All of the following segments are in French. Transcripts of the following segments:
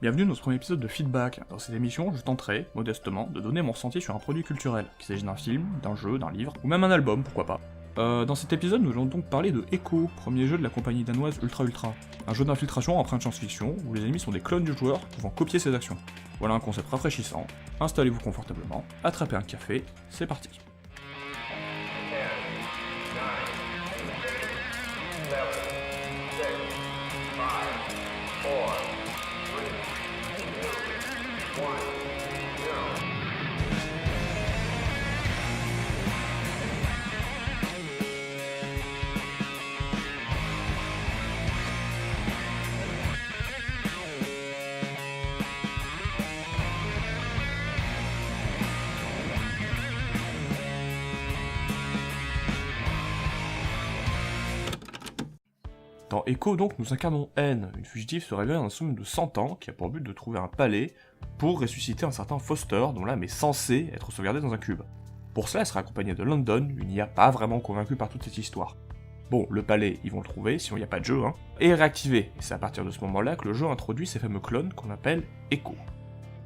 Bienvenue dans ce premier épisode de Feedback. Dans cette émission, je tenterai, modestement, de donner mon ressenti sur un produit culturel, qu'il s'agisse d'un film, d'un jeu, d'un livre, ou même un album, pourquoi pas. Dans cet épisode, nous allons donc parler de Echo, premier jeu de la compagnie danoise Ultra Ultra. Un jeu d'infiltration empreint de science-fiction, où les ennemis sont des clones du joueur pouvant copier ses actions. Voilà un concept rafraîchissant, installez-vous confortablement, attrapez un café, c'est parti. Dans Echo, donc, nous incarnons N, une fugitive se réveille dans un sommeil de 100 ans qui a pour but de trouver un palais pour ressusciter un certain Foster dont l'âme est censée être sauvegardée dans un cube. Pour cela, elle sera accompagnée de London, une IA pas vraiment convaincue par toute cette histoire. Bon, le palais, ils vont le trouver, sinon il n'y a pas de jeu, et réactiver, et c'est à partir de ce moment-là que le jeu introduit ces fameux clones qu'on appelle Echo.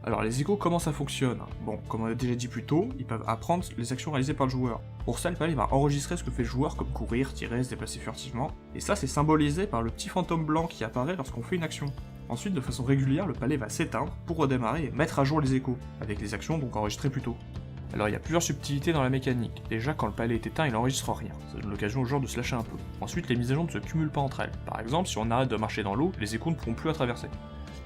Alors les échos, comment ça fonctionne? Bon, comme on a déjà dit plus tôt, ils peuvent apprendre les actions réalisées par le joueur. Pour ça, le palais va enregistrer ce que fait le joueur comme courir, tirer, se déplacer furtivement, et ça c'est symbolisé par le petit fantôme blanc qui apparaît lorsqu'on fait une action. Ensuite, de façon régulière, le palais va s'éteindre pour redémarrer et mettre à jour les échos, avec les actions donc enregistrées plus tôt. Alors il y a plusieurs subtilités dans la mécanique. Déjà, quand le palais est éteint, il n'enregistre rien, ça donne l'occasion au joueur de se lâcher un peu. Ensuite, les mises à jour ne se cumulent pas entre elles. Par exemple, si on arrête de marcher dans l'eau, les échos ne pourront plus la traverser.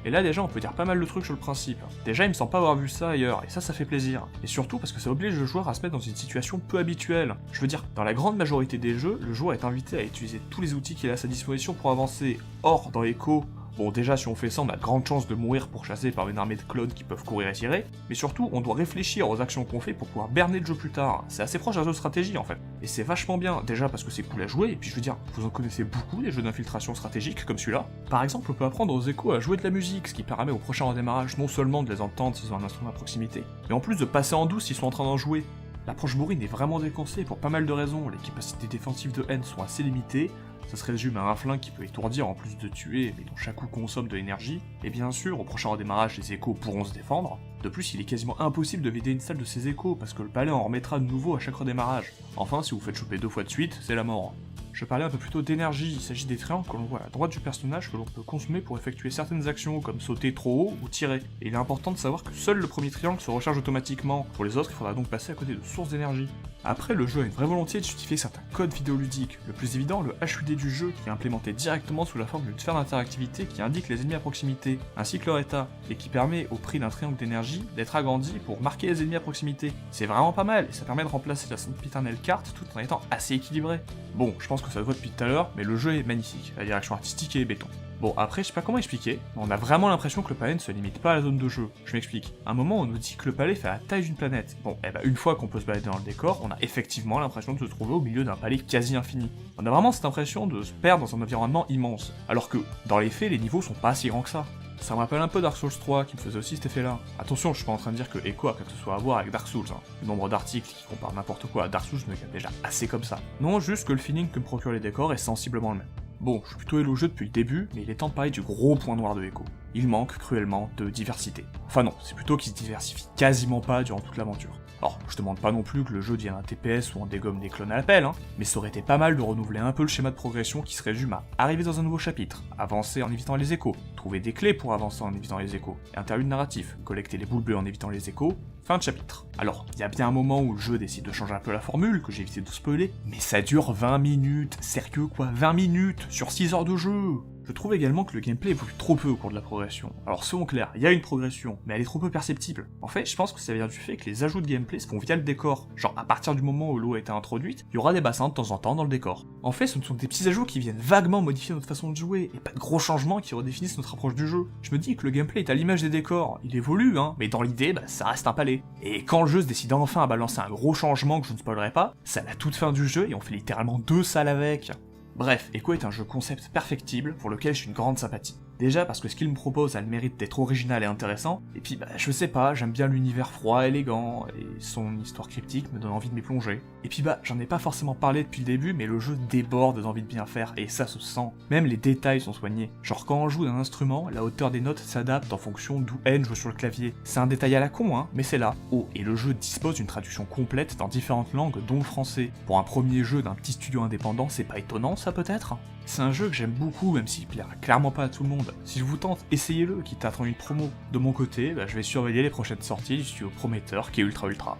Et là déjà on peut dire pas mal de trucs sur le principe. Déjà il me semble pas avoir vu ça ailleurs, et ça fait plaisir. Et surtout parce que ça oblige le joueur à se mettre dans une situation peu habituelle. Je veux dire, dans la grande majorité des jeux, le joueur est invité à utiliser tous les outils qu'il a à sa disposition pour avancer. Or, dans Echo, bon déjà si on fait ça on a de grandes chances de mourir pourchassé par une armée de clones qui peuvent courir et tirer, mais surtout on doit réfléchir aux actions qu'on fait pour pouvoir berner le jeu plus tard. C'est assez proche d'un jeu de stratégie en fait. Et c'est vachement bien, déjà parce que c'est cool à jouer, et puis je veux dire, vous en connaissez beaucoup des jeux d'infiltration stratégique comme celui-là. Par exemple on peut apprendre aux échos à jouer de la musique, ce qui permet au prochain redémarrage non seulement de les entendre s'ils ont un instrument à proximité, mais en plus de passer en douce s'ils sont en train d'en jouer. L'approche bourrine est vraiment déconseillée pour pas mal de raisons, les capacités défensives de N sont assez limitées, ça se résume à un flingue qui peut étourdir en plus de tuer, mais dont chaque coup consomme de l'énergie, et bien sûr, au prochain redémarrage, les échos pourront se défendre. De plus, il est quasiment impossible de vider une salle de ses échos, parce que le palais en remettra de nouveau à chaque redémarrage. Enfin, si vous faites choper 2 fois de suite, c'est la mort. Je parlais un peu plus tôt d'énergie, il s'agit des triangles que l'on voit à la droite du personnage que l'on peut consommer pour effectuer certaines actions comme sauter trop haut ou tirer. Et il est important de savoir que seul le premier triangle se recharge automatiquement, pour les autres il faudra donc passer à côté de sources d'énergie. Après, le jeu a une vraie volonté de justifier certains codes vidéoludiques, le plus évident le HUD du jeu qui est implémenté directement sous la forme d'une sphère d'interactivité qui indique les ennemis à proximité, ainsi que leur état, et qui permet au prix d'un triangle d'énergie d'être agrandi pour marquer les ennemis à proximité. C'est vraiment pas mal, et ça permet de remplacer la sempiternelle carte tout en étant assez équilibré. Bon, je pense que ça se voit depuis tout à l'heure, mais le jeu est magnifique, la direction artistique est béton. Bon, après, je sais pas comment expliquer, mais on a vraiment l'impression que le palais ne se limite pas à la zone de jeu. Je m'explique. À un moment, on nous dit que le palais fait la taille d'une planète. Bon, et bah une fois qu'on peut se balader dans le décor, on a effectivement l'impression de se trouver au milieu d'un palais quasi infini. On a vraiment cette impression de se perdre dans un environnement immense, alors que, dans les faits, les niveaux sont pas si grands que ça. Ça me rappelle un peu Dark Souls 3 qui me faisait aussi cet effet-là. Attention, je suis pas en train de dire que Echo a quelque chose à voir avec Dark Souls. Le nombre d'articles qui comparent n'importe quoi à Dark Souls me gâte déjà assez comme ça. Non, juste que le feeling que me procurent les décors est sensiblement le même. Bon, je suis plutôt élogieux depuis le début, mais il est temps de parler du gros point noir de Echo. Il manque cruellement de diversité. Enfin non, c'est plutôt qu'il se diversifie quasiment pas durant toute l'aventure. Alors, je demande pas non plus que le jeu devienne un TPS ou on dégomme des clones à l'appel, mais ça aurait été pas mal de renouveler un peu le schéma de progression qui se résume à arriver dans un nouveau chapitre, avancer en évitant les échos, trouver des clés pour avancer en évitant les échos, interlude narratif, collecter les boules bleues en évitant les échos, fin de chapitre. Alors, il y a bien un moment où le jeu décide de changer un peu la formule, que j'ai évité de spoiler, mais ça dure 20 minutes, sérieux quoi, 20 minutes, sur 6 heures de jeu. Je trouve également que le gameplay évolue trop peu au cours de la progression. Alors soyons clairs, il y a une progression, mais elle est trop peu perceptible. En fait, je pense que ça vient du fait que les ajouts de gameplay se font via le décor. Genre, à partir du moment où l'eau a été introduite, il y aura des bassins de temps en temps dans le décor. En fait, ce ne sont des petits ajouts qui viennent vaguement modifier notre façon de jouer, et pas de gros changements qui redéfinissent notre approche du jeu. Je me dis que le gameplay est à l'image des décors, il évolue, mais dans l'idée, ça reste un palais. Et quand le jeu se décide enfin à balancer un gros changement que je ne spoilerai pas, c'est à la toute fin du jeu et on fait littéralement 2 salles avec. Bref, Echo est un jeu concept perfectible pour lequel j'ai une grande sympathie. Déjà parce que ce qu'il me propose a le mérite d'être original et intéressant, et puis je sais pas, j'aime bien l'univers froid, élégant, et son histoire cryptique me donne envie de m'y plonger. Et puis j'en ai pas forcément parlé depuis le début, mais le jeu déborde d'envie de bien faire, et ça se sent. Même les détails sont soignés. Genre quand on joue d'un instrument, la hauteur des notes s'adapte en fonction d'où N joue sur le clavier. C'est un détail à la con, hein, mais c'est là. Oh, et le jeu dispose d'une traduction complète dans différentes langues, dont le français. Pour un premier jeu d'un petit studio indépendant, c'est pas étonnant ça peut-être ? C'est un jeu que j'aime beaucoup, même s'il plaira clairement pas à tout le monde. Si je vous tente, essayez-le, quitte à attendre une promo. De mon côté, je vais surveiller les prochaines sorties du studio prometteur qui est Ultra Ultra.